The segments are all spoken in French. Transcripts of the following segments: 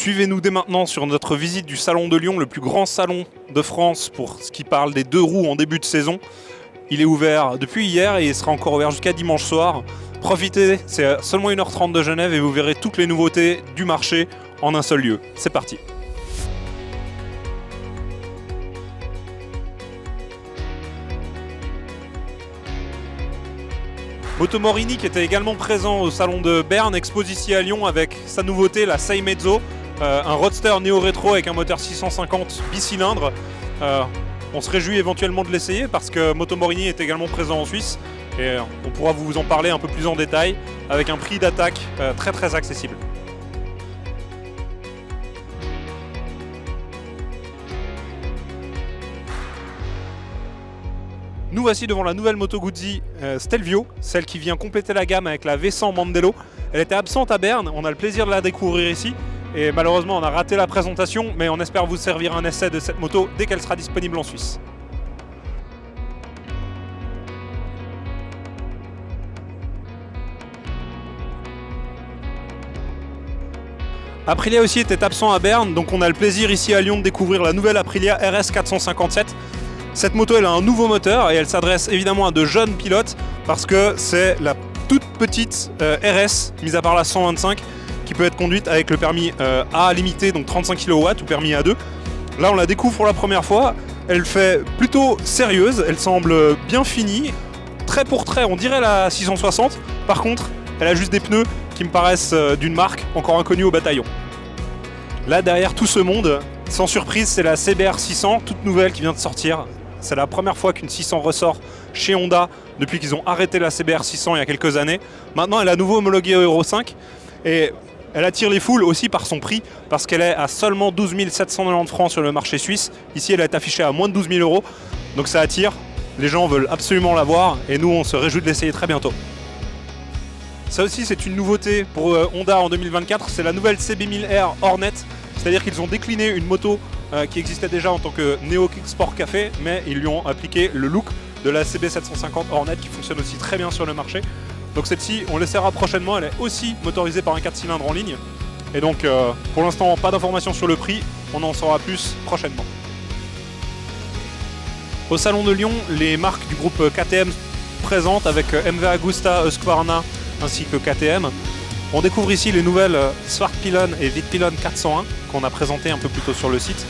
Suivez-nous dès maintenant sur notre visite du Salon de Lyon, le plus grand salon de France pour ce qui parle des deux roues en début de saison. Il est ouvert depuis hier et il sera encore ouvert jusqu'à dimanche soir. Profitez, c'est seulement 1h30 de Genève et vous verrez toutes les nouveautés du marché en un seul lieu. C'est parti. Moto Morini qui était également présent au salon de Berne expose ici à Lyon avec sa nouveauté, la Sei Mezzo, un roadster néo-rétro avec un moteur 650 bicylindre. On se réjouit éventuellement de l'essayer parce que Moto Morini est également présent en Suisse et on pourra vous en parler un peu plus en détail avec un prix d'attaque très accessible. Nous voici devant la nouvelle Moto Guzzi Stelvio, celle qui vient compléter la gamme avec la V100 Mandello. Elle était absente à Berne, on a le plaisir de la découvrir ici. Et malheureusement on a raté la présentation, mais on espère vous servir un essai de cette moto dès qu'elle sera disponible en Suisse. Aprilia aussi était absent à Berne, donc on a le plaisir ici à Lyon de découvrir la nouvelle Aprilia RS 457. Cette moto elle a un nouveau moteur et elle s'adresse évidemment à de jeunes pilotes parce que c'est la toute petite RS, mis à part la 125, qui peut être conduite avec le permis A limité, donc 35 kW ou permis A2. Là on la découvre pour la première fois, elle fait plutôt sérieuse, elle semble bien finie, trait pour trait on dirait la 660, par contre elle a juste des pneus qui me paraissent d'une marque encore inconnue au bataillon. Là derrière tout ce monde, sans surprise c'est la CBR 600, toute nouvelle qui vient de sortir. C'est la première fois qu'une 600 ressort chez Honda depuis qu'ils ont arrêté la CBR 600 il y a quelques années. Maintenant elle est à nouveau homologuée Euro 5 et elle attire les foules aussi par son prix parce qu'elle est à seulement 12 790 francs sur le marché suisse. Ici elle est affichée à moins de 12 000 euros, donc ça attire. Les gens veulent absolument la voir et nous on se réjouit de l'essayer très bientôt. Ça aussi c'est une nouveauté pour Honda en 2024, c'est la nouvelle CB1000R Hornet. C'est-à-dire qu'ils ont décliné une moto qui existait déjà en tant que Neo Sport Café, mais ils lui ont appliqué le look de la CB750 Hornet qui fonctionne aussi très bien sur le marché. Donc celle-ci, on l'essaiera prochainement, elle est aussi motorisée par un 4 cylindres en ligne. Et donc pour l'instant, pas d'informations sur le prix, on en saura plus prochainement. Au Salon de Lyon, les marques du groupe KTM présentes avec MV Agusta, Husqvarna ainsi que KTM. On découvre ici les nouvelles Spark Pylon et Vitpylon 401 qu'on a présentées un peu plus tôt sur le site.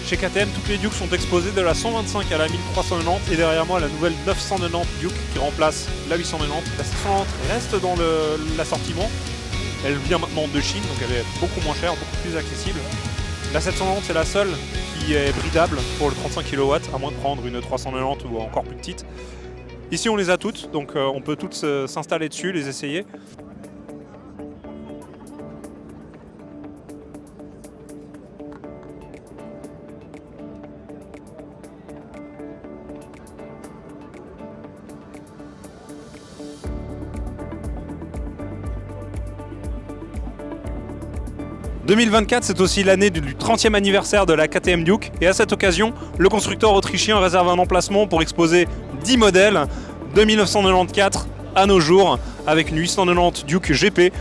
Chez KTM, toutes les Dukes sont exposées de la 125 à la 1390 et derrière moi la nouvelle 990 Duke qui remplace la 890. La 790 reste dans l'assortiment. Elle vient maintenant de Chine, donc elle est beaucoup moins chère, beaucoup plus accessible. La 790 c'est la seule qui est bridable pour le 35 kW, à moins de prendre une 390 ou encore plus petite. Ici on les a toutes, donc on peut toutes s'installer dessus, les essayer. « 2024, c'est aussi l'année du 30e anniversaire de la KTM Duke et à cette occasion, le constructeur autrichien réserve un emplacement pour exposer 10 modèles de 1994 à nos jours avec une 890 Duke GP.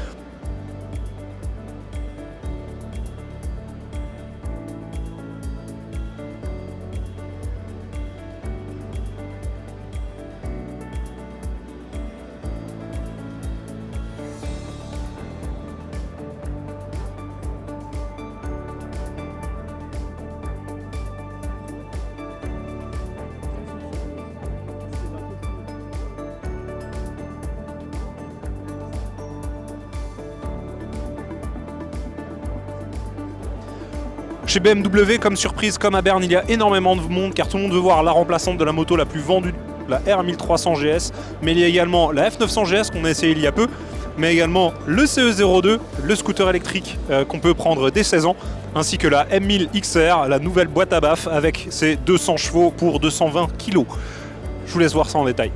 Chez BMW, comme surprise, comme à Berne, il y a énormément de monde car tout le monde veut voir la remplaçante de la moto la plus vendue, la R1300 GS. Mais il y a également la F900 GS qu'on a essayé il y a peu, mais également le CE02, le scooter électrique qu'on peut prendre dès 16 ans, ainsi que la M1000 XR, la nouvelle boîte à baffes avec ses 200 chevaux pour 220 kg. Je vous laisse voir ça en détail.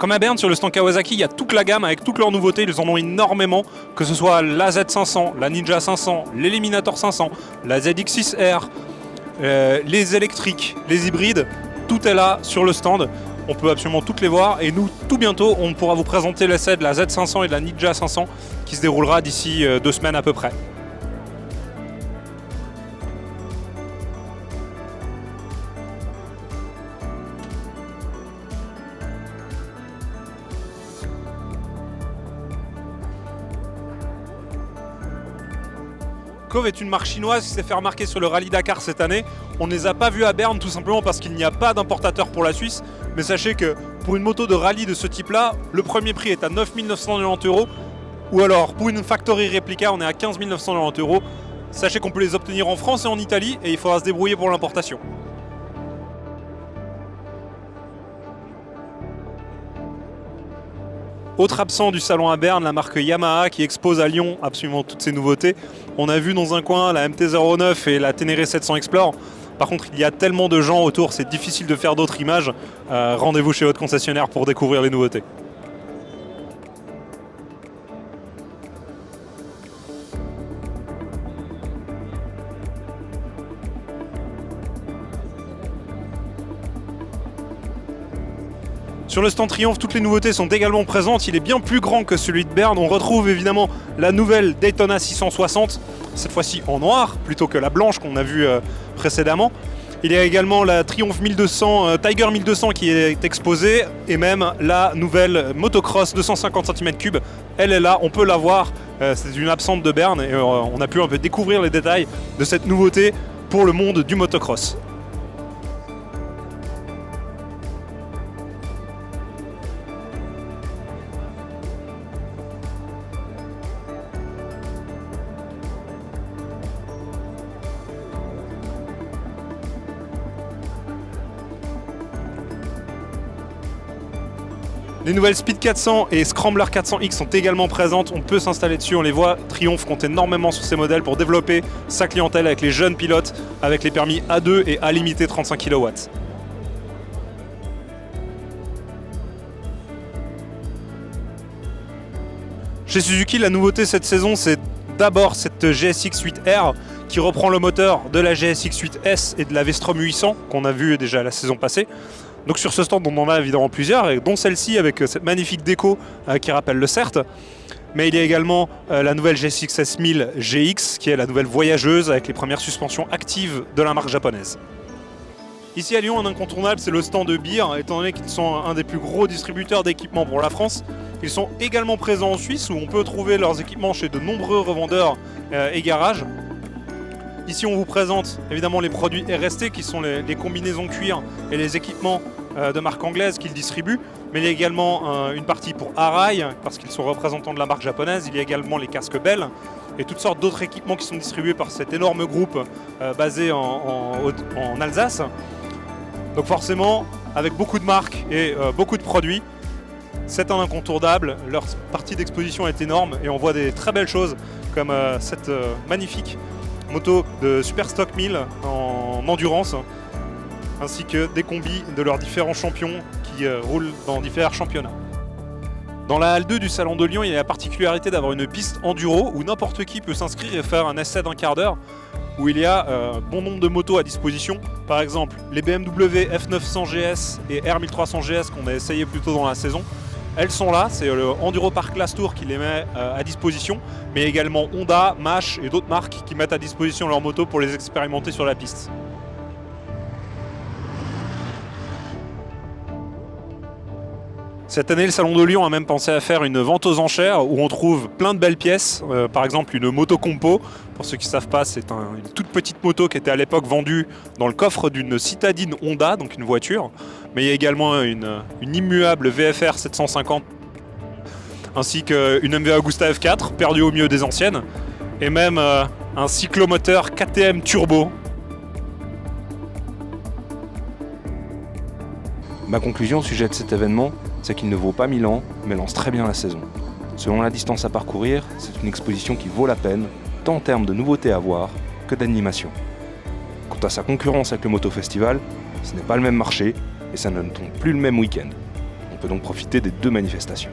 Comme à Berne, sur le stand Kawasaki, il y a toute la gamme avec toutes leurs nouveautés, ils en ont énormément, que ce soit la Z500, la Ninja 500, l'Eliminator 500, la ZX6R, les électriques, les hybrides, tout est là sur le stand. On peut absolument toutes les voir et nous, tout bientôt, on pourra vous présenter l'essai de la Z500 et de la Ninja 500 qui se déroulera d'ici 2 semaines à peu près. Cove est une marque chinoise qui s'est fait remarquer sur le Rallye Dakar cette année. On ne les a pas vus à Berne tout simplement parce qu'il n'y a pas d'importateur pour la Suisse. Mais sachez que pour une moto de rallye de ce type-là, le premier prix est à 9 990 €. Ou alors pour une factory réplica, on est à 15 990 €. Sachez qu'on peut les obtenir en France et en Italie et il faudra se débrouiller pour l'importation. Autre absent du salon à Berne, la marque Yamaha qui expose à Lyon absolument toutes ses nouveautés. On a vu dans un coin la MT-09 et la Ténéré 700 Explore. Par contre, il y a tellement de gens autour, c'est difficile de faire d'autres images. Rendez-vous chez votre concessionnaire pour découvrir les nouveautés. Sur le stand Triumph, toutes les nouveautés sont également présentes. Il est bien plus grand que celui de Berne. On retrouve évidemment la nouvelle Daytona 660, cette fois-ci en noir, plutôt que la blanche qu'on a vue précédemment. Il y a également la Triumph 1200, Tiger 1200 qui est exposée, et même la nouvelle Motocross 250 cm3. Elle est là, on peut la voir. C'est une absente de Berne et on a pu un peu découvrir les détails de cette nouveauté pour le monde du motocross. Les nouvelles Speed 400 et Scrambler 400X sont également présentes, on peut s'installer dessus, on les voit. Triumph compte énormément sur ces modèles pour développer sa clientèle avec les jeunes pilotes, avec les permis A2 et A limité 35 kW. Chez Suzuki, la nouveauté cette saison, c'est d'abord cette GSX 8R qui reprend le moteur de la GSX 8S et de la V-Strom 800 qu'on a vu déjà la saison passée. Donc sur ce stand, on en a évidemment plusieurs, dont celle-ci avec cette magnifique déco qui rappelle le CERT. Mais il y a également la nouvelle GSX S1000 GX, qui est la nouvelle voyageuse avec les premières suspensions actives de la marque japonaise. Ici à Lyon, un incontournable, c'est le stand de Beer, étant donné qu'ils sont un des plus gros distributeurs d'équipements pour la France. Ils sont également présents en Suisse, où on peut trouver leurs équipements chez de nombreux revendeurs et garages. Ici, on vous présente évidemment les produits RST qui sont les combinaisons cuir et les équipements de marque anglaise qu'ils distribuent. Mais il y a également une partie pour Arai parce qu'ils sont représentants de la marque japonaise. Il y a également les casques Bell et toutes sortes d'autres équipements qui sont distribués par cet énorme groupe basé en Alsace. Donc forcément, avec beaucoup de marques et beaucoup de produits, c'est un incontournable. Leur partie d'exposition est énorme et on voit des très belles choses comme cette magnifique moto de Superstock 1000 en endurance, ainsi que des combis de leurs différents champions qui roulent dans différents championnats. Dans la halle 2 du Salon de Lyon, il y a la particularité d'avoir une piste enduro où n'importe qui peut s'inscrire et faire un essai d'1 quart d'heure, où il y a bon nombre de motos à disposition. Par exemple, les BMW F900 GS et R1300 GS qu'on a essayé plus tôt dans la saison. Elles sont là, c'est le Enduro Park Class Tour qui les met à disposition, mais également Honda, Mash et d'autres marques qui mettent à disposition leurs motos pour les expérimenter sur la piste. Cette année, le Salon de Lyon a même pensé à faire une vente aux enchères où on trouve plein de belles pièces, par exemple une moto compo. Pour ceux qui ne savent pas, c'est une toute petite moto qui était à l'époque vendue dans le coffre d'une citadine Honda, donc une voiture. Mais il y a également une immuable VFR 750, ainsi qu'une MV Agusta F4, perdue au milieu des anciennes, et même un cyclomoteur KTM Turbo. Ma conclusion au sujet de cet événement, c'est qu'il ne vaut pas 1000 ans, mais lance très bien la saison. Selon la distance à parcourir, c'est une exposition qui vaut la peine, tant en termes de nouveautés à voir que d'animation. Quant à sa concurrence avec le Moto Festival, ce n'est pas le même marché et ça ne tombe plus le même week-end. On peut donc profiter des deux manifestations.